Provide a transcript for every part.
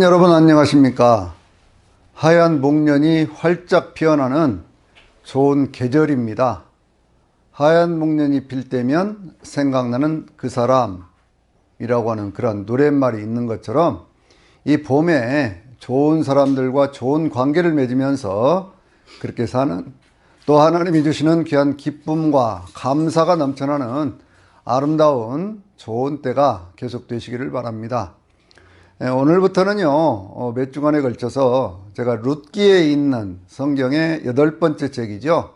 시청자분 여러분 안녕하십니까? 하얀 목련이 활짝 피어나는 좋은 계절입니다. 하얀 목련이 필 때면 생각나는 그 사람이라고 하는 그런 노랫말이 있는 것처럼 이 봄에 좋은 사람들과 좋은 관계를 맺으면서 그렇게 사는, 또 하나님이 주시는 귀한 기쁨과 감사가 넘쳐나는 아름다운 좋은 때가 계속되시기를 바랍니다. 오늘부터는요, 몇 주간에 걸쳐서 제가 룻기에 있는 성경의 8번째 책이죠.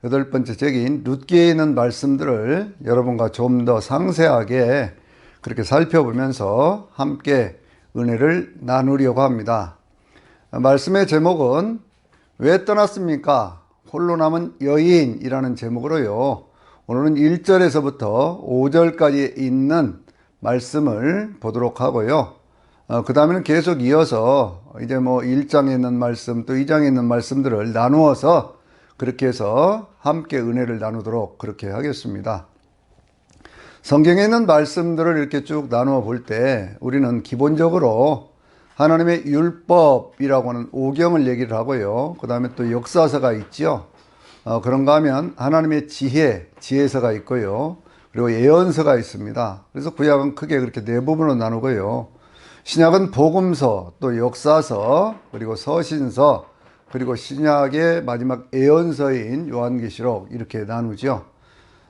8번째 책인 룻기에 있는 말씀들을 여러분과 좀 더 상세하게 그렇게 살펴보면서 함께 은혜를 나누려고 합니다. 말씀의 제목은 왜 떠났습니까? 홀로 남은 여인이라는 제목으로요. 오늘은 1절에서부터 5절까지 있는 말씀을 보도록 하고요. 그 다음에는 계속 이어서 이제 1장에 있는 말씀 또 2장에 있는 말씀들을 나누어서 그렇게 해서 함께 은혜를 나누도록 그렇게 하겠습니다. 성경에 있는 말씀들을 이렇게 쭉 나누어 볼 때 우리는 기본적으로 하나님의 율법이라고 하는 오경을 얘기를 하고요. 그 다음에 또 역사서가 있죠. 그런가 하면 하나님의 지혜서가 있고요. 그리고 예언서가 있습니다. 그래서 구약은 크게 그렇게 네 부분으로 나누고요. 신약은 복음서, 또 역사서, 그리고 서신서, 그리고 신약의 마지막 예언서인 요한계시록 이렇게 나누죠.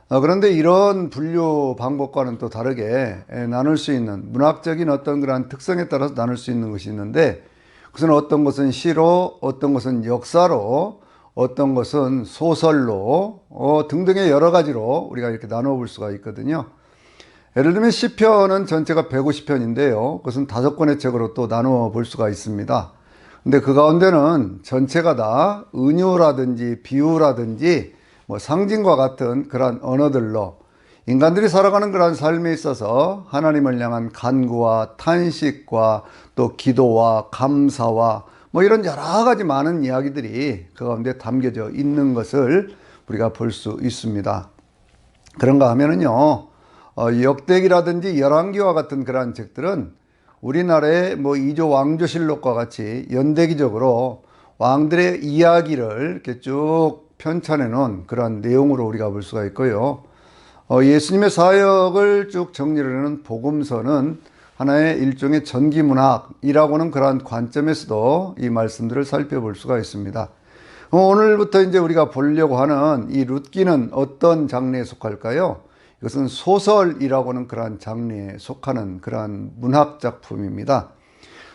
그런데 이런 분류 방법과는 또 다르게 나눌 수 있는 문학적인 어떤 그런 특성에 따라서 나눌 수 있는 것이 있는데, 그것은 어떤 것은 시로, 어떤 것은 역사로, 어떤 것은 소설로 등등의 여러 가지로 우리가 이렇게 나눠 볼 수가 있거든요. 예를 들면 시편은 전체가 150편인데요. 그것은 5권의 책으로 또 나누어 볼 수가 있습니다. 근데 그 가운데는 전체가 다 은유라든지 비유라든지 상징과 같은 그러한 언어들로 인간들이 살아가는 그러한 삶에 있어서 하나님을 향한 간구와 탄식과 또 기도와 감사와 이런 여러 가지 많은 이야기들이 그 가운데 담겨져 있는 것을 우리가 볼 수 있습니다. 그런가 하면은요, 역대기라든지 열왕기와 같은 그러한 책들은 우리나라의 이조 왕조실록과 같이 연대기적으로 왕들의 이야기를 이렇게 쭉 편찬해 놓은 그런 내용으로 우리가 볼 수가 있고요. 예수님의 사역을 쭉 정리를 하는 복음서는 하나의 일종의 전기문학이라고 하는 그러한 관점에서도 이 말씀들을 살펴볼 수가 있습니다. 오늘부터 이제 우리가 보려고 하는 이 룻기는 어떤 장르에 속할까요? 이것은 소설이라고 하는 그러한 장르에 속하는 그러한 문학 작품입니다.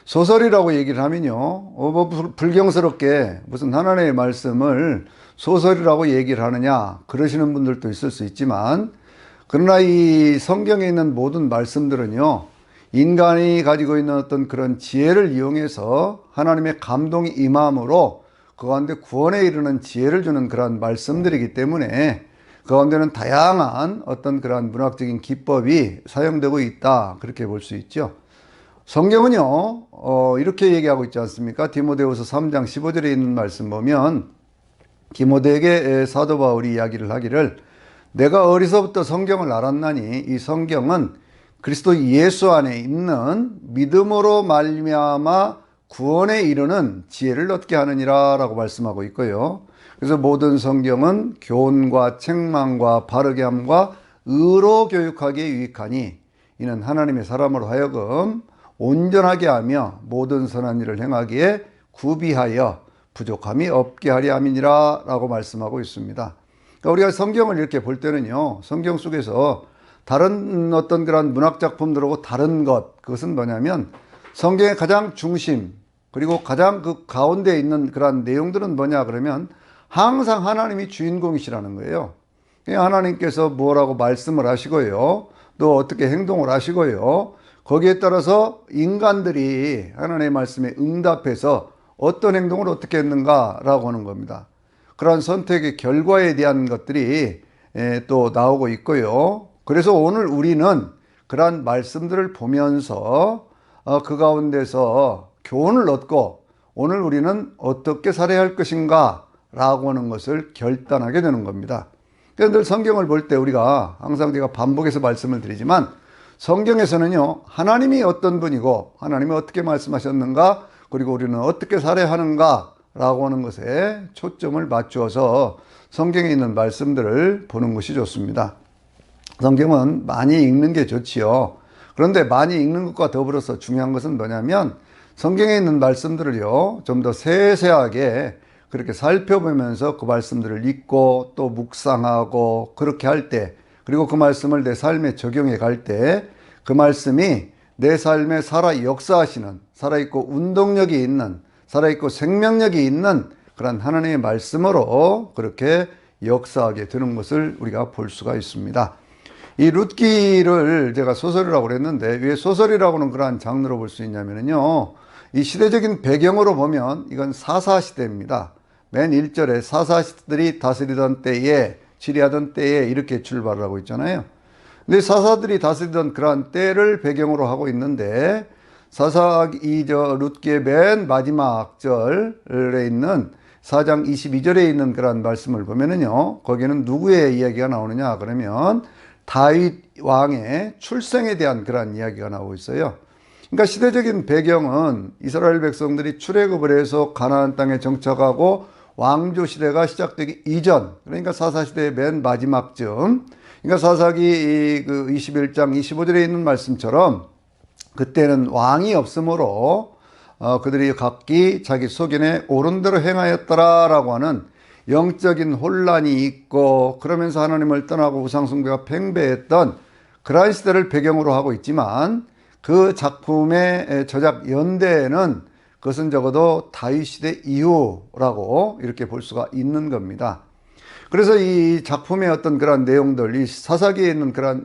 소설이라고 얘기를 하면요, 불경스럽게 무슨 하나님의 말씀을 소설이라고 얘기를 하느냐 그러시는 분들도 있을 수 있지만, 그러나 이 성경에 있는 모든 말씀들은요, 인간이 가지고 있는 어떤 그런 지혜를 이용해서 하나님의 감동이 임함으로 그 가운데 구원에 이르는 지혜를 주는 그런 말씀들이기 때문에 그 가운데는 다양한 어떤 그러한 문학적인 기법이 사용되고 있다, 그렇게 볼 수 있죠. 성경은요, 이렇게 얘기하고 있지 않습니까? 디모데후서 3장 15절에 있는 말씀 보면 디모데에게 사도 바울이 이야기를 하기를, 내가 어리서부터 성경을 알았나니 이 성경은 그리스도 예수 안에 있는 믿음으로 말미암아 구원에 이르는 지혜를 얻게 하느니라 라고 말씀하고 있고요. 그래서 모든 성경은 교훈과 책망과 바르게 함과 의로 교육하기에 유익하니 이는 하나님의 사람으로 하여금 온전하게 하며 모든 선한 일을 행하기에 구비하여 부족함이 없게 하려 함이니라 라고 말씀하고 있습니다. 그러니까 우리가 성경을 이렇게 볼 때는요, 성경 속에서 다른 어떤 그런 문학 작품들하고 다른 것, 그것은 뭐냐면 성경의 가장 중심, 그리고 가장 그 가운데 있는 그런 내용들은 뭐냐 그러면 항상 하나님이 주인공이시라는 거예요. 하나님께서 뭐라고 말씀을 하시고요, 또 어떻게 행동을 하시고요, 거기에 따라서 인간들이 하나님의 말씀에 응답해서 어떤 행동을 어떻게 했는가라고 하는 겁니다. 그러한 선택의 결과에 대한 것들이 또 나오고 있고요. 그래서 오늘 우리는 그러한 말씀들을 보면서 그 가운데서 교훈을 얻고 오늘 우리는 어떻게 살아야 할 것인가 라고 하는 것을 결단하게 되는 겁니다. 그런데 성경을 볼 때 우리가 항상 제가 반복해서 말씀을 드리지만 성경에서는요, 하나님이 어떤 분이고 하나님이 어떻게 말씀하셨는가, 그리고 우리는 어떻게 살아야 하는가 라고 하는 것에 초점을 맞추어서 성경에 있는 말씀들을 보는 것이 좋습니다. 성경은 많이 읽는 게 좋지요. 그런데 많이 읽는 것과 더불어서 중요한 것은 뭐냐면 성경에 있는 말씀들을요, 좀 더 세세하게 그렇게 살펴보면서 그 말씀들을 읽고 또 묵상하고 그렇게 할 때, 그리고 그 말씀을 내 삶에 적용해 갈 때 그 말씀이 내 삶에 살아 역사하시는, 살아있고 운동력이 있는, 살아있고 생명력이 있는 그런 하나님의 말씀으로 그렇게 역사하게 되는 것을 우리가 볼 수가 있습니다. 이 룻기를 제가 소설이라고 그랬는데 왜 소설이라고는 그러한 장르로 볼 수 있냐면요, 이 시대적인 배경으로 보면 이건 사사시대입니다. 맨 1절에 사사들이 다스리던 때에, 치리하던 때에 이렇게 출발을 하고 있잖아요. 근데 사사들이 다스리던 그러한 때를 배경으로 하고 있는데 룻기의 맨 마지막 절에 있는 4장 22절에 있는 그런 말씀을 보면은요, 거기는 누구의 이야기가 나오느냐 그러면 다윗 왕의 출생에 대한 그런 이야기가 나오고 있어요. 그러니까 시대적인 배경은 이스라엘 백성들이 출애굽을 해서 가나안 땅에 정착하고 왕조 시대가 시작되기 이전, 그러니까 사사시대의 맨 마지막쯤, 그러니까 사사기 21장 25절에 있는 말씀처럼 그때는 왕이 없으므로 그들이 각기 자기 소견에 옳은 대로 행하였더라라고 하는 영적인 혼란이 있고, 그러면서 하나님을 떠나고 우상숭배가 팽배했던 그러한 시대를 배경으로 하고 있지만 그 작품의 저작 연대에는 그것은 적어도 다윗 시대 이후라고 이렇게 볼 수가 있는 겁니다. 그래서 이 작품의 어떤 그런 내용들, 이 사사기에 있는 그런,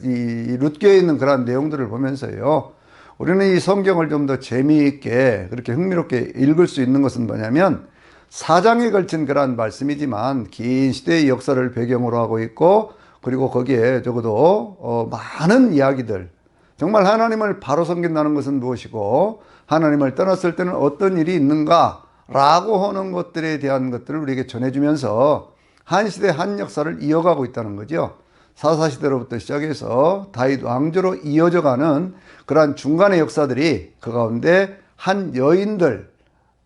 이 룻기에 있는 그런 내용들을 보면서요, 우리는 이 성경을 좀 더 재미있게 그렇게 흥미롭게 읽을 수 있는 것은 뭐냐면 4장에 걸친 그러한 말씀이지만 긴 시대의 역사를 배경으로 하고 있고, 그리고 거기에 적어도 많은 이야기들, 정말 하나님을 바로 섬긴다는 것은 무엇이고 하나님을 떠났을 때는 어떤 일이 있는가 라고 하는 것들에 대한 것들을 우리에게 전해주면서 한 시대 한 역사를 이어가고 있다는 거죠. 사사시대로부터 시작해서 다윗 왕조로 이어져가는 그러한 중간의 역사들이 그 가운데 한 여인들,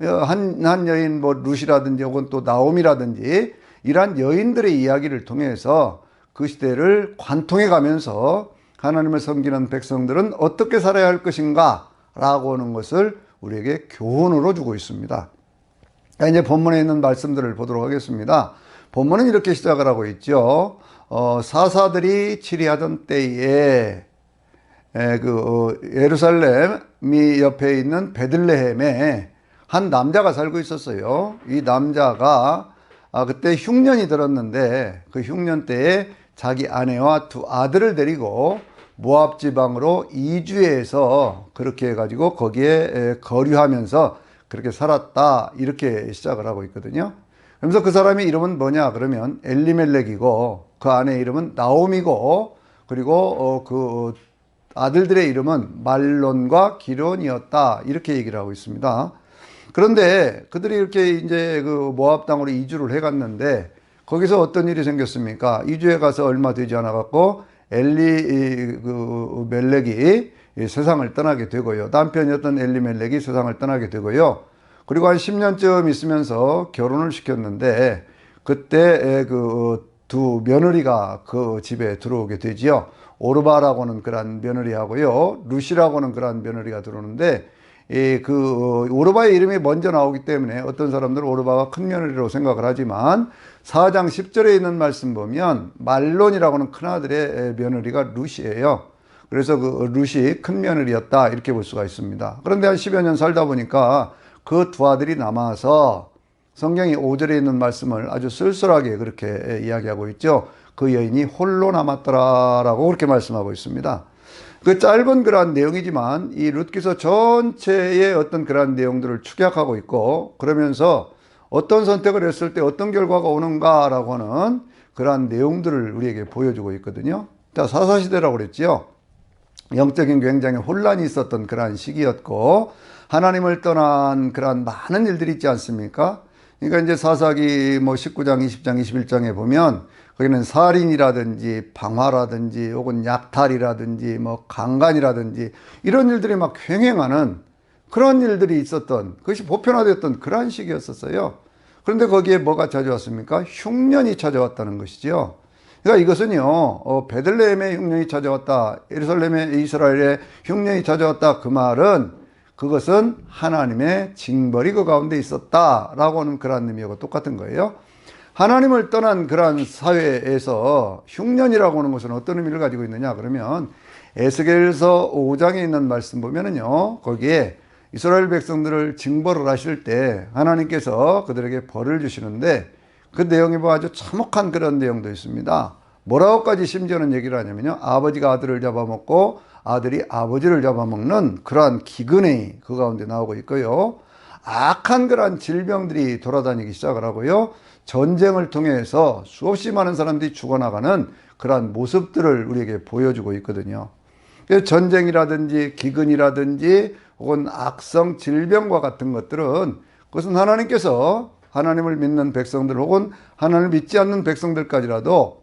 한 여인 뭐 룻이라든지 혹은 또 나옴이라든지 이러한 여인들의 이야기를 통해서 그 시대를 관통해 가면서 하나님을 섬기는 백성들은 어떻게 살아야 할 것인가 라고 하는 것을 우리에게 교훈으로 주고 있습니다. 이제 본문에 있는 말씀들을 보도록 하겠습니다. 본문은 이렇게 시작을 하고 있죠. 사사들이 치리하던 때에 예루살렘이 옆에 있는 베들레헴에 한 남자가 살고 있었어요. 이 남자가 그때 흉년이 들었는데 그 흉년 때에 자기 아내와 두 아들을 데리고 모압 지방으로 이주해서 그렇게 해가지고 거기에 거류하면서 그렇게 살았다, 이렇게 시작을 하고 있거든요. 그러면서 그 사람의 이름은 뭐냐 그러면 엘리멜렉이고 그 아내의 이름은 나옴이고, 그리고 그 아들들의 이름은 말론과 기론이었다, 이렇게 얘기를 하고 있습니다. 그런데 그들이 이렇게 이제 그 모압 땅으로 이주를 해갔는데 거기서 어떤 일이 생겼습니까? 이주해 가서 얼마 되지 않아 갖고 엘리멜렉이 세상을 떠나게 되고요. 남편이었던 엘리멜렉이 세상을 떠나게 되고요. 그리고 한 10년쯤 있으면서 결혼을 시켰는데 그때 그 두 며느리가 그 집에 들어오게 되지요. 오르바라고는 그런 며느리하고요, 룻이라고는 그런 며느리가 들어오는데 오르바의 이름이 먼저 나오기 때문에 어떤 사람들은 오르바가 큰 며느리라고 생각을 하지만 4장 10절에 있는 말씀 보면 말론이라고는 큰아들의 며느리가 룻이에요. 그래서 그 룻이 큰 며느리였다, 이렇게 볼 수가 있습니다. 그런데 한 10여 년 살다 보니까 그 두 아들이 남아서 성경이 5절에 있는 말씀을 아주 쓸쓸하게 그렇게 이야기하고 있죠. 그 여인이 홀로 남았더라라고 그렇게 말씀하고 있습니다. 그 짧은 그러한 내용이지만 이 룻기서 전체의 어떤 그러한 내용들을 축약하고 있고, 그러면서 어떤 선택을 했을 때 어떤 결과가 오는가라고 하는 그러한 내용들을 우리에게 보여주고 있거든요. 자, 사사시대라고 그랬죠. 영적인 굉장히 혼란이 있었던 그러한 시기였고, 하나님을 떠난 그러한 많은 일들이 있지 않습니까? 그러니까 이제 사사기 19장, 20장, 21장에 보면 거기는 살인이라든지 방화라든지 혹은 약탈이라든지 뭐 강간이라든지 이런 일들이 막 횡행하는 그런 일들이 있었던, 그것이 보편화됐던 그러한 시기였었어요. 그런데 거기에 뭐가 찾아왔습니까? 흉년이 찾아왔다는 것이죠. 그러니까 이것은요, 베들레헴의 흉년이 찾아왔다, 예루살렘의 이스라엘의 흉년이 찾아왔다, 그 말은 그것은 하나님의 징벌이 그 가운데 있었다라고 하는 그런 의미하고 똑같은 거예요. 하나님을 떠난 그러한 사회에서 흉년이라고 하는 것은 어떤 의미를 가지고 있느냐 그러면 에스겔서 5장에 있는 말씀 보면은요, 거기에 이스라엘 백성들을 징벌을 하실 때 하나님께서 그들에게 벌을 주시는데 그 내용이 뭐 아주 참혹한 그런 내용도 있습니다. 뭐라고까지 심지어는 얘기를 하냐면요, 아버지가 아들을 잡아먹고 아들이 아버지를 잡아먹는 그러한 기근이 그 가운데 나오고 있고요, 악한 그러한 질병들이 돌아다니기 시작을 하고요, 전쟁을 통해서 수없이 많은 사람들이 죽어나가는 그러한 모습들을 우리에게 보여주고 있거든요. 전쟁이라든지 기근이라든지 혹은 악성 질병과 같은 것들은 그것은 하나님께서 하나님을 믿는 백성들 혹은 하나님을 믿지 않는 백성들까지라도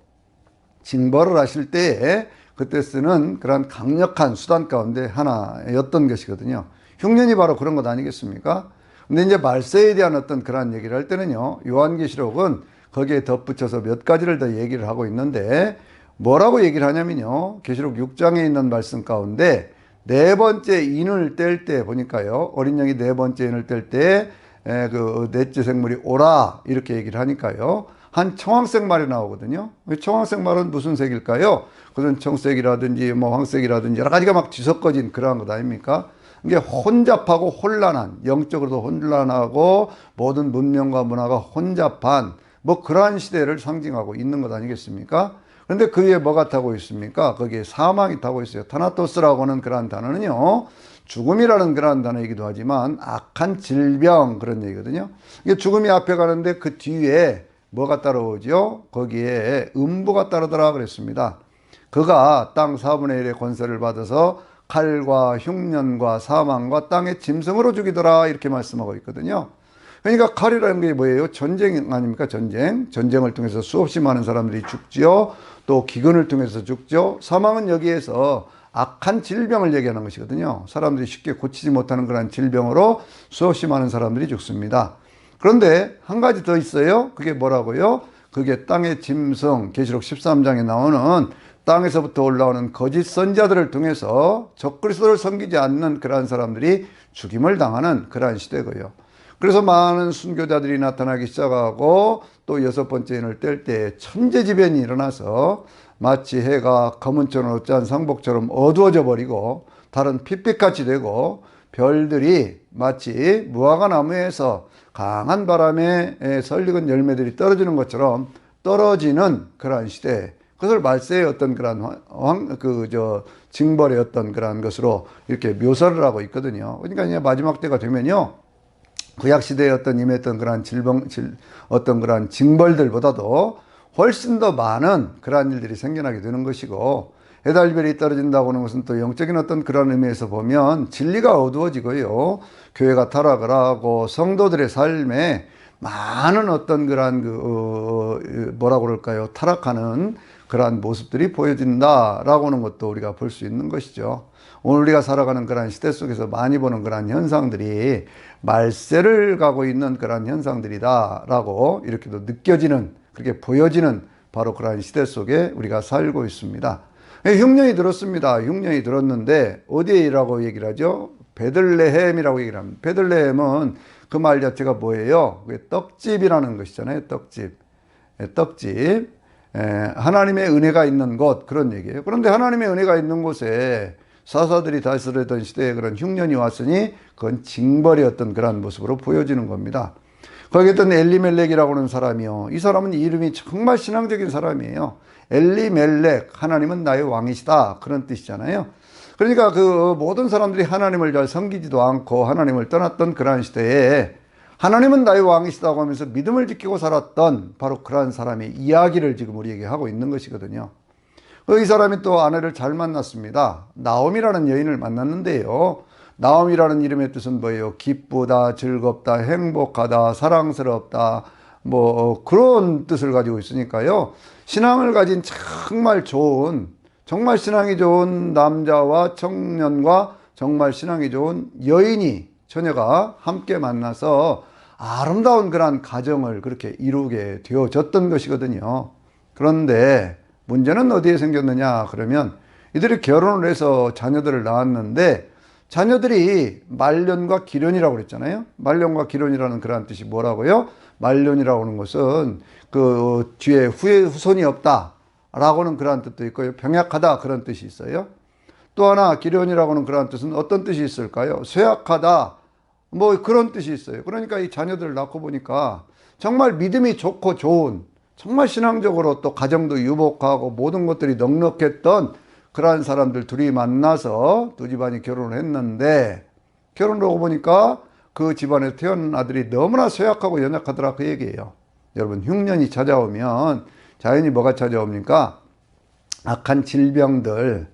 징벌을 하실 때에 그때 쓰는 그런 강력한 수단 가운데 하나였던 것이거든요. 흉년이 바로 그런 것 아니겠습니까? 근데 이제 말세에 대한 어떤 그런 얘기를 할 때는요, 요한계시록은 거기에 덧붙여서 몇 가지를 더 얘기를 하고 있는데 뭐라고 얘기를 하냐면요, 계시록 6장에 있는 말씀 가운데 네 번째 인을 뗄 때 보니까요, 어린 양이 네 번째 인을 뗄 때 그 넷째 생물이 오라 이렇게 얘기를 하니까요, 한 청황색 말이 나오거든요. 청황색 말은 무슨 색일까요? 그것은 청색이라든지 뭐 황색이라든지 여러 가지가 막 뒤섞어진 그러한 것 아닙니까? 이게 혼잡하고 혼란한, 영적으로도 혼란하고 모든 문명과 문화가 혼잡한 뭐 그러한 시대를 상징하고 있는 것 아니겠습니까? 그런데 그 위에 뭐가 타고 있습니까? 거기에 사망이 타고 있어요. 타나토스라고 하는 그러한 단어는요, 죽음이라는 그러한 단어이기도 하지만 악한 질병 그런 얘기거든요. 이게 죽음이 앞에 가는데 그 뒤에 뭐가 따라오죠? 거기에 음부가 따르더라 그랬습니다. 그가 땅 4분의 1의 권세를 받아서 칼과 흉년과 사망과 땅의 짐승으로 죽이더라 이렇게 말씀하고 있거든요. 그러니까 칼이라는 게 뭐예요? 전쟁 아닙니까? 전쟁을 통해서 수없이 많은 사람들이 죽지요. 또 기근을 통해서 죽죠. 사망은 여기에서 악한 질병을 얘기하는 것이거든요. 사람들이 쉽게 고치지 못하는 그런 질병으로 수없이 많은 사람들이 죽습니다. 그런데 한 가지 더 있어요. 그게 뭐라고요? 그게 땅의 짐승, 계시록 13장에 나오는 땅에서부터 올라오는 거짓 선지자들을 통해서 적그리스도를 섬기지 않는 그러한 사람들이 죽임을 당하는 그러한 시대고요. 그래서 많은 순교자들이 나타나기 시작하고 또 여섯 번째 인을 뗄 때 천재지변이 일어나서 마치 해가 검은천을 어찌한 상복처럼 어두워져 버리고 달은 핏빛같이 되고 별들이 마치 무화과 나무에서 강한 바람에 설익은 열매들이 떨어지는 것처럼 떨어지는 그러한 시대, 그것을 말세의 어떤 그런 징벌의 어떤 그러한 것으로 이렇게 묘사를 하고 있거든요. 그러니까 이제 마지막 때가 되면요, 구약 시대에 어떤 임했던 그러한 어떤 그러한 징벌들보다도 훨씬 더 많은 그러한 일들이 생겨나게 되는 것이고, 해달별이 떨어진다고 하는 것은 또 영적인 어떤 그런 의미에서 보면 진리가 어두워지고요, 교회가 타락을 하고 성도들의 삶에 많은 어떤 그러한 뭐라고 그럴까요? 타락하는 그러한 모습들이 보여진다라고 하는 것도 우리가 볼 수 있는 것이죠. 오늘 우리가 살아가는 그러한 시대 속에서 많이 보는 그러한 현상들이 말세를 가고 있는 그러한 현상들이다라고 이렇게도 느껴지는, 그렇게 보여지는 바로 그러한 시대 속에 우리가 살고 있습니다. 흉년이 들었습니다. 흉년이 들었는데 어디에라고 얘기를 하죠? 베들레헴이라고 얘기를 합니다. 베들레헴은 그 말 자체가 뭐예요? 그게 떡집이라는 것이잖아요. 떡집. 떡집. 하나님의 은혜가 있는 곳, 그런 얘기예요. 그런데 하나님의 은혜가 있는 곳에 사사들이 다스리던 시대에 그런 흉년이 왔으니 그건 징벌이었던 그런 모습으로 보여지는 겁니다. 거기에 있던 엘리멜렉이라고 하는 사람이요, 이 사람은 이름이 정말 신앙적인 사람이에요. 엘리멜렉, 하나님은 나의 왕이시다, 그런 뜻이잖아요. 그러니까 그 모든 사람들이 하나님을 잘 섬기지도 않고 하나님을 떠났던 그러한 시대에 하나님은 나의 왕이시다고 하면서 믿음을 지키고 살았던 바로 그러한 사람의 이야기를 지금 우리에게 하고 있는 것이거든요. 이 사람이 또 아내를 잘 만났습니다. 나옴이라는 여인을 만났는데요, 나옴이라는 이름의 뜻은 뭐예요? 기쁘다, 즐겁다, 행복하다, 사랑스럽다, 그런 뜻을 가지고 있으니까요. 신앙을 가진 정말 좋은, 정말 신앙이 좋은 남자와 청년과 정말 신앙이 좋은 여인이, 처녀가 함께 만나서 아름다운 그런 가정을 그렇게 이루게 되어졌던 것이거든요. 그런데 문제는 어디에 생겼느냐 그러면 이들이 결혼을 해서 자녀들을 낳았는데 자녀들이 말년과 기련이라고 그랬잖아요. 말년과 기련이라는 그런 뜻이 뭐라고요? 말년이라고 하는 것은 그 뒤에 후손이 없다 라고는 그런 뜻도 있고요. 병약하다 그런 뜻이 있어요. 또 하나 기련이라고 하는 그런 뜻은 어떤 뜻이 있을까요? 쇠약하다 그런 뜻이 있어요. 그러니까 이 자녀들을 낳고 보니까 정말 믿음이 좋고 좋은, 정말 신앙적으로 또 가정도 유복하고 모든 것들이 넉넉했던 그러한 사람들 둘이 만나서 두 집안이 결혼을 했는데, 결혼을 하고 보니까 그 집안에서 태어난 아들이 너무나 쇠약하고 연약하더라 그 얘기예요. 여러분, 흉년이 찾아오면 자연히 뭐가 찾아옵니까? 악한 질병들,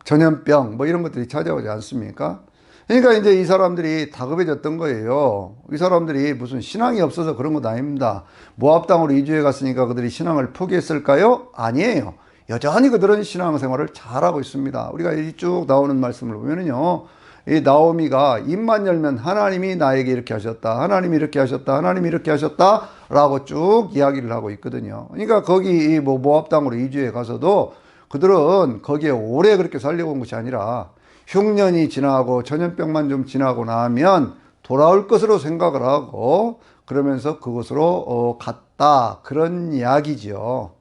전염병 이런 것들이 찾아오지 않습니까? 그러니까 이제 이 사람들이 다급해졌던 거예요. 이 사람들이 무슨 신앙이 없어서 그런 것 아닙니다. 모압 땅으로 이주해 갔으니까 그들이 신앙을 포기했을까요? 아니에요. 여전히 그들은 신앙생활을 잘하고 있습니다. 우리가 쭉 나오는 말씀을 보면은요, 이 나오미가 입만 열면 하나님이 나에게 이렇게 하셨다, 하나님이 이렇게 하셨다, 하나님이 이렇게 하셨다 라고 쭉 이야기를 하고 있거든요. 그러니까 거기 모압 땅으로 이주해 가서도 그들은 거기에 오래 그렇게 살려고 온 것이 아니라 흉년이 지나고 전염병만 좀 지나고 나면 돌아올 것으로 생각을 하고 그러면서 그곳으로 갔다, 그런 이야기죠.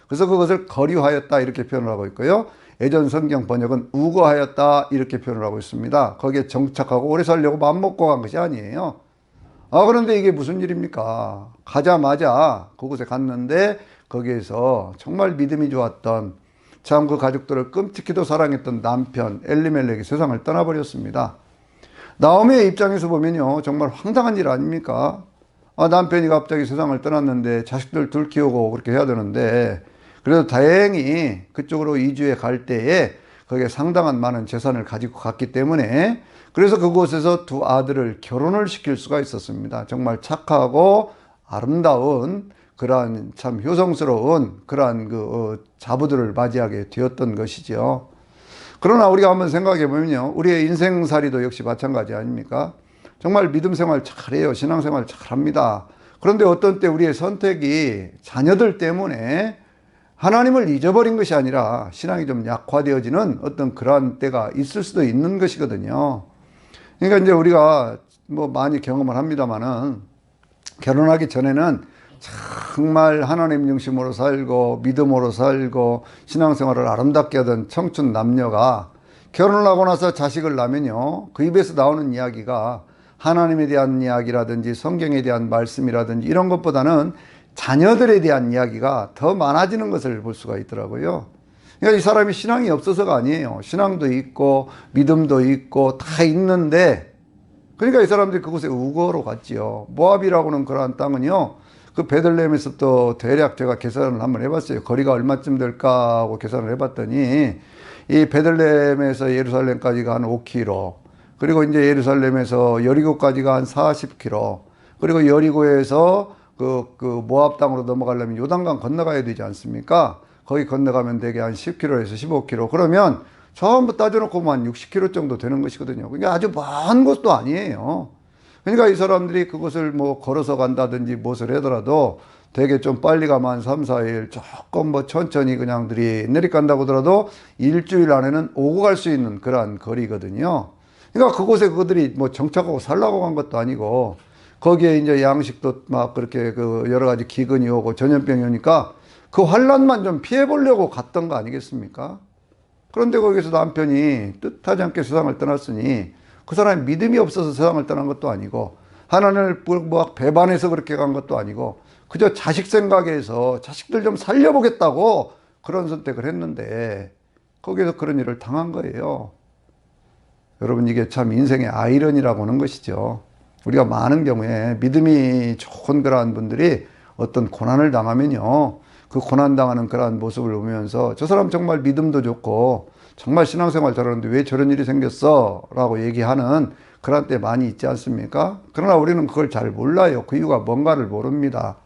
그래서 그것을 거류하였다 이렇게 표현을 하고 있고요. 예전 성경 번역은 우거하였다 이렇게 표현을 하고 있습니다. 거기에 정착하고 오래 살려고 맘먹고 간 것이 아니에요. 그런데 이게 무슨 일입니까? 가자마자 그곳에 갔는데 거기에서 정말 믿음이 좋았던, 참 그 가족들을 끔찍히도 사랑했던 남편 엘리멜렉이 세상을 떠나버렸습니다. 나오미의 입장에서 보면요, 정말 황당한 일 아닙니까? 남편이 갑자기 세상을 떠났는데 자식들 둘 키우고 그렇게 해야 되는데, 그래도 다행히 그쪽으로 이주해 갈 때에 거기에 상당한 많은 재산을 가지고 갔기 때문에 그래서 그곳에서 두 아들을 결혼을 시킬 수가 있었습니다. 정말 착하고 아름다운 그러한 참 효성스러운 그러한 자부들을 맞이하게 되었던 것이죠. 그러나 우리가 한번 생각해 보면요, 우리의 인생살이도 역시 마찬가지 아닙니까? 정말 믿음 생활 잘해요. 신앙 생활 잘합니다. 그런데 어떤 때 우리의 선택이 자녀들 때문에 하나님을 잊어버린 것이 아니라 신앙이 좀 약화되어지는 어떤 그러한 때가 있을 수도 있는 것이거든요. 그러니까 이제 우리가 많이 경험을 합니다만은 결혼하기 전에는 정말 하나님 중심으로 살고 믿음으로 살고 신앙생활을 아름답게 하던 청춘 남녀가 결혼을 하고 나서 자식을 낳으면요, 그 입에서 나오는 이야기가 하나님에 대한 이야기라든지 성경에 대한 말씀이라든지 이런 것보다는 자녀들에 대한 이야기가 더 많아지는 것을 볼 수가 있더라고요. 그러니까 이 사람이 신앙이 없어서가 아니에요. 신앙도 있고 믿음도 있고 다 있는데, 그러니까 이 사람들이 그곳에 우거로 갔지요. 모압이라고는 그러한 땅은요, 그 베들레헴에서 또 대략 제가 계산을 한번 해봤어요. 거리가 얼마쯤 될까 하고 계산을 해봤더니 이 베들레헴에서 예루살렘까지가 한 5km, 그리고 이제 예루살렘에서 여리고까지가 한 40km, 그리고 여리고에서 그 모압 땅으로 넘어가려면 요단강 건너가야 되지 않습니까? 거기 건너가면 되게 한 10km에서 15km. 그러면 전부 따져놓고 한 60km 정도 되는 것이거든요. 그게 아주 먼 곳도 아니에요. 그러니까 이 사람들이 그것을 걸어서 간다든지 무엇을 하더라도 되게 좀 빨리 가면 한 3, 4일 조금 천천히 그냥 느릿느릿 간다고 하더라도 일주일 안에는 오고 갈 수 있는 그러한 거리거든요. 그러니까 그곳에 그들이 정착하고 살라고 간 것도 아니고 거기에 이제 양식도 막 그렇게 여러 가지 기근이 오고 전염병이 오니까 그 환란만 좀 피해 보려고 갔던 거 아니겠습니까? 그런데 거기서 남편이 뜻하지 않게 세상을 떠났으니 그 사람이 믿음이 없어서 세상을 떠난 것도 아니고 하나님을 배반해서 그렇게 간 것도 아니고 그저 자식 생각에서 자식들 좀 살려보겠다고 그런 선택을 했는데 거기에서 그런 일을 당한 거예요. 여러분, 이게 참 인생의 아이러니라고 하는 것이죠. 우리가 많은 경우에 믿음이 좋은 그러한 분들이 어떤 고난을 당하면요, 그 고난당하는 그러한 모습을 보면서 저 사람 정말 믿음도 좋고 정말 신앙생활 잘하는데 왜 저런 일이 생겼어? 라고 얘기하는 그런 때 많이 있지 않습니까? 그러나 우리는 그걸 잘 몰라요. 그 이유가 뭔가를 모릅니다.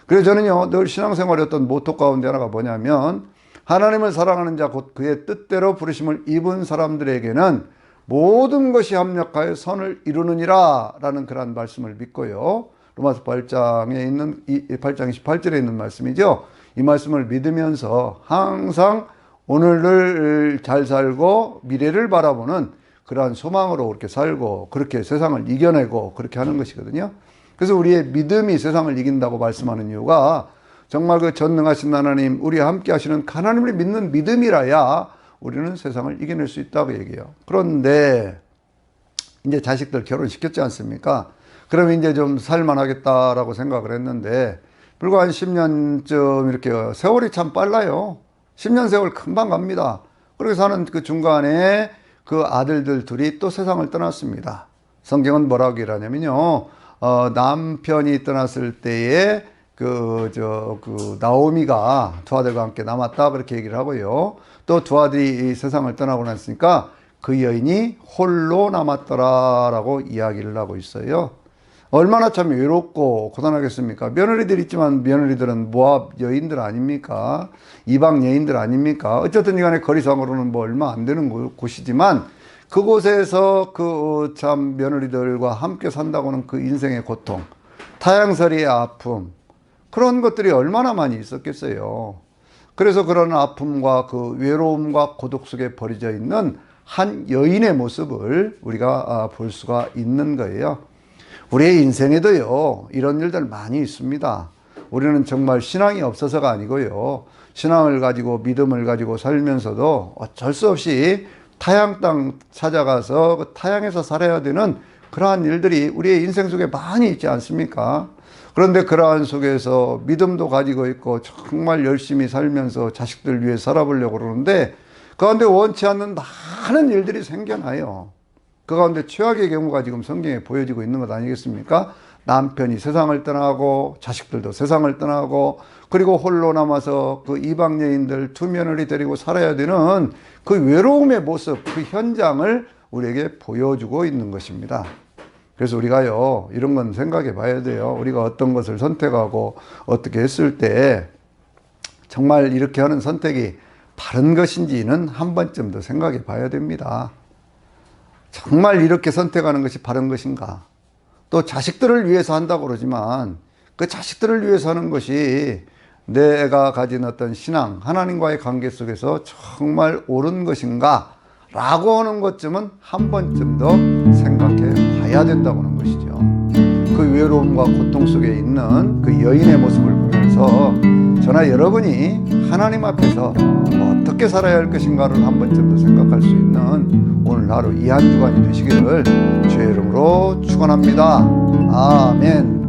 그래서 저는요, 늘 신앙생활의 어떤 모토 가운데 하나가 뭐냐면, 하나님을 사랑하는 자, 곧 그의 뜻대로 부르심을 입은 사람들에게는 모든 것이 합력하여 선을 이루느니라 라는 그런 말씀을 믿고요. 로마서 8장에 있는, 8장 28절에 있는 말씀이죠. 이 말씀을 믿으면서 항상 오늘을 잘 살고 미래를 바라보는 그러한 소망으로 그렇게 살고 그렇게 세상을 이겨내고 그렇게 하는 것이거든요. 그래서 우리의 믿음이 세상을 이긴다고 말씀하는 이유가 정말 그 전능하신 하나님, 우리와 함께 하시는 하나님을 믿는 믿음이라야 우리는 세상을 이겨낼 수 있다고 얘기해요. 그런데 이제 자식들 결혼시켰지 않습니까? 그럼 이제 좀 살만하겠다라고 생각을 했는데 불과 한 10년쯤 이렇게 세월이 참 빨라요. 10년 세월 금방 갑니다. 그렇게 사는 그 중간에 그 아들들 둘이 또 세상을 떠났습니다. 성경은 뭐라고 얘기하냐면요. 남편이 떠났을 때에 나오미가 두 아들과 함께 남았다. 그렇게 얘기를 하고요. 또 두 아들이 세상을 떠나고 났으니까 그 여인이 홀로 남았더라라고 이야기를 하고 있어요. 얼마나 참 외롭고 고단하겠습니까? 며느리들 있지만 며느리들은 모압 여인들 아닙니까? 이방 여인들 아닙니까? 어쨌든 이간에 거리상으로는 뭐 얼마 안 되는 곳이지만 그곳에서 그 참 며느리들과 함께 산다고는 그 인생의 고통, 타향살이의 아픔, 그런 것들이 얼마나 많이 있었겠어요. 그래서 그런 아픔과 그 외로움과 고독 속에 버려져 있는 한 여인의 모습을 우리가 볼 수가 있는 거예요. 우리의 인생에도요, 이런 일들 많이 있습니다. 우리는 정말 신앙이 없어서가 아니고요, 신앙을 가지고 믿음을 가지고 살면서도 어쩔 수 없이 타향 땅 찾아가서 그 타향에서 살아야 되는 그러한 일들이 우리의 인생 속에 많이 있지 않습니까? 그런데 그러한 속에서 믿음도 가지고 있고 정말 열심히 살면서 자식들 위해 살아보려고 그러는데 그 가운데 원치 않는 많은 일들이 생겨나요. 그 가운데 최악의 경우가 지금 성경에 보여지고 있는 것 아니겠습니까? 남편이 세상을 떠나고 자식들도 세상을 떠나고 그리고 홀로 남아서 그 이방 여인들 두 며느리 데리고 살아야 되는 그 외로움의 모습, 그 현장을 우리에게 보여주고 있는 것입니다. 그래서 우리가요, 이런 건 생각해 봐야 돼요. 우리가 어떤 것을 선택하고 어떻게 했을 때 정말 이렇게 하는 선택이 바른 것인지는 한 번쯤 더 생각해 봐야 됩니다. 정말 이렇게 선택하는 것이 바른 것인가? 또 자식들을 위해서 한다고 그러지만 그 자식들을 위해서 하는 것이 내가 가진 어떤 신앙, 하나님과의 관계 속에서 정말 옳은 것인가? 라고 하는 것쯤은 한 번쯤 더 생각해 봐야 된다고 하는 것이죠. 그 외로움과 고통 속에 있는 그 여인의 모습을 보면서 저나 여러분이 하나님 앞에서 어떻게 살아야 할 것인가를 한 번쯤 더 생각할 수 있는 오늘 하루 이 한 주간이 되시기를 주의 이름으로 축원합니다. 아멘.